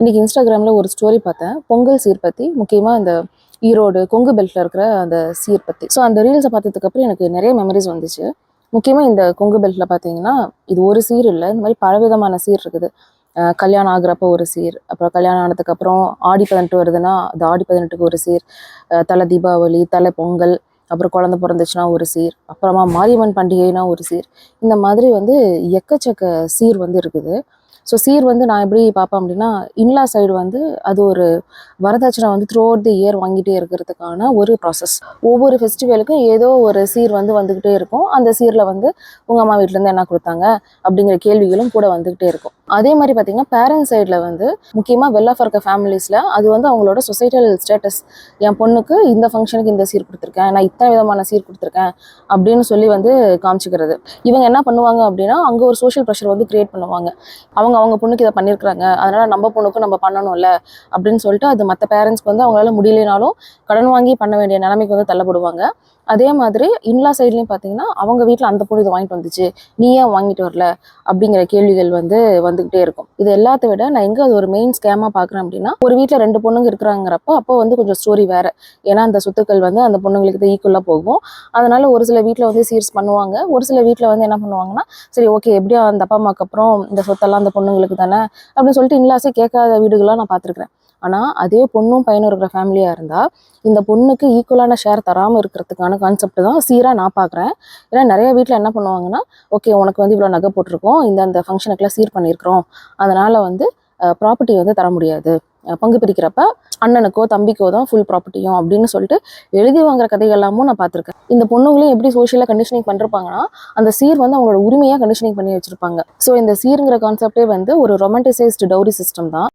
இன்னைக்கு இன்ஸ்டாகிராமில் ஒரு ஸ்டோரி பார்த்தேன். பொங்கல் சீர் பற்றி, முக்கியமாக இந்த ஈரோடு கொங்கு பெல்ட்டில் இருக்கிற அந்த சீர் பற்றி. ஸோ அந்த ரீல்ஸை பார்த்ததுக்கப்புறம் எனக்கு நிறைய மெமரிஸ் வந்துச்சு. முக்கியமாக இந்த கொங்கு பெல்ட்டில் பார்த்தீங்கன்னா, இது ஒரு சீர் இல்லை, இந்த மாதிரி பலவிதமான சீர் இருக்குது. கல்யாணம் ஆகுறப்போ ஒரு சீர், அப்புறம் கல்யாணம் ஆனதுக்கப்புறம் ஆடி 18 வருதுன்னா அது ஆடி 18க்கு ஒரு சீர், தலை தீபாவளி, தலை பொங்கல், அப்புறம் குழந்தை பிறந்துச்சுன்னா ஒரு சீர், அப்புறமா மாரியம்மன் பண்டிகைனா ஒரு சீர். இந்த மாதிரி வந்து எக்கச்சக்க சீர் வந்து இருக்குது. ஸோ சீர் வந்து நான் எப்படி பார்ப்பேன் அப்படின்னா, இன்லா சைடு வந்து அது ஒரு வரதட்சணை வந்து த்ரூ அவுட் தி இயர் வாங்கிட்டே இருக்கிறதுக்கான ஒரு ப்ராசஸ். ஒவ்வொரு ஃபெஸ்டிவலுக்கும் ஏதோ ஒரு சீர் வந்து வந்துக்கிட்டே இருக்கும். அந்த சீரில் வந்து உங்கள் அம்மா வீட்டிலேருந்து என்ன கொடுத்தாங்க அப்படிங்கிற கேள்விகளும் கூட வந்துக்கிட்டே இருக்கும். அதே மாதிரி பார்த்தீங்கன்னா, பேரண்ட்ஸ் சைடில் வந்து முக்கியமாக வெல் ஆஃப் இருக்க ஃபேமிலிஸில் அது வந்து அவங்களோட சொசைட்டல் ஸ்டேட்டஸ். என் பொண்ணுக்கு இந்த ஃபங்க்ஷனுக்கு இந்த சீர் கொடுத்துருக்கேன், நான் இத்தனை விதமான சீர் கொடுத்துருக்கேன் அப்படின்னு சொல்லி வந்து காமிச்சிக்கிறது. இவங்க என்ன பண்ணுவாங்க அப்படின்னா, அங்கே ஒரு சோஷியல் ப்ரெஷர் வந்து கிரியேட் பண்ணுவாங்க. அவங்க பொண்ணுக்கு இதை பண்ணியிருக்கிறாங்க, அதனால நம்ம பொண்ணுக்கும் நம்ம பண்ணணும்ல அப்படின்னு சொல்லிட்டு அது மற்ற பேரண்ட்ஸ்க்கு வந்து அவங்களால முடியலைனாலும் கடன் வாங்கி பண்ண வேண்டிய நிலைமைக்கு வந்து தள்ளப்படுவாங்க. அதே மாதிரி இன்லா சைட்லையும் பார்த்தீங்கன்னா, அவங்க வீட்டில் அந்த பொண்ணு இதை வாங்கிட்டு வந்துச்சு, நீ ஏன் வாங்கிட்டு வரல அப்படிங்கிற கேள்விகள் வந்து வந்துக்கிட்டே இருக்கும். இது எல்லாத்த விட நான் எங்கே அது ஒரு மெயின் ஸ்கேமாக பார்க்குறேன் அப்படின்னா, ஒரு வீட்டில் 2 பொண்ணுங்க இருக்கிறாங்கிறப்போ அப்போ வந்து கொஞ்சம் ஸ்டோரி வேறு. ஏன்னா அந்த சொத்துக்கள் வந்து அந்த பொண்ணுங்களுக்கு தான் ஈக்குவலாக போகும். அதனால ஒரு சில வீட்டில் வந்து சீர்ஸ் பண்ணுவாங்க, ஒரு சில வீட்டில் வந்து என்ன பண்ணுவாங்கன்னா, சரி ஓகே எப்படியும் அந்த அப்பா அம்மாவுக்கு அப்புறம் இந்த சொத்தெல்லாம் அந்த பொண்ணுங்களுக்கு தானே அப்படின்னு சொல்லிட்டு இன்லாஸே கேட்காத வீடுகளாக நான் பார்த்துருக்குறேன். ஆனால் அதே பொண்ணும் பையனும் இருக்கிற ஃபேமிலியாக இருந்தால் இந்த பொண்ணுக்கு ஈக்குவலான ஷேர் தராமல் இருக்கிறதுக்கான கான்செப்ட் தான் சீராக நான் பார்க்குறேன். ஏன்னா நிறைய வீட்டில் என்ன பண்ணுவாங்கன்னா, ஓகே உனக்கு வந்து இவ்வளோ நகை போட்டிருக்கோம், இந்த ஃபங்க்ஷனுக்குலாம் சீர் பண்ணியிருக்கிறோம், அதனால் வந்து ப்ராப்பர்ட்டி வந்து தர முடியாது, பங்கு பிரிக்கிறப்ப அண்ணனுக்கோ தம்பிக்கோ தான் ஃபுல் ப்ராப்பர்ட்டியும் அப்படின்னு சொல்லிட்டு எழுதி வாங்குற கதைகள்லாமும் நான் பார்த்துருக்கேன். இந்த பொண்ணுங்களையும் எப்படி சோஷியலாக கண்டிஷனிங் பண்ணிருப்பாங்கன்னா, அந்த சீர் வந்து அவங்களோட உரிமையாக கண்டிஷனிங் பண்ணி வச்சிருப்பாங்க. ஸோ இந்த சீருங்கிற கான்செப்டே வந்து ஒரு ரொமான்டிசைஸ்டு டவுரி சிஸ்டம் தான்.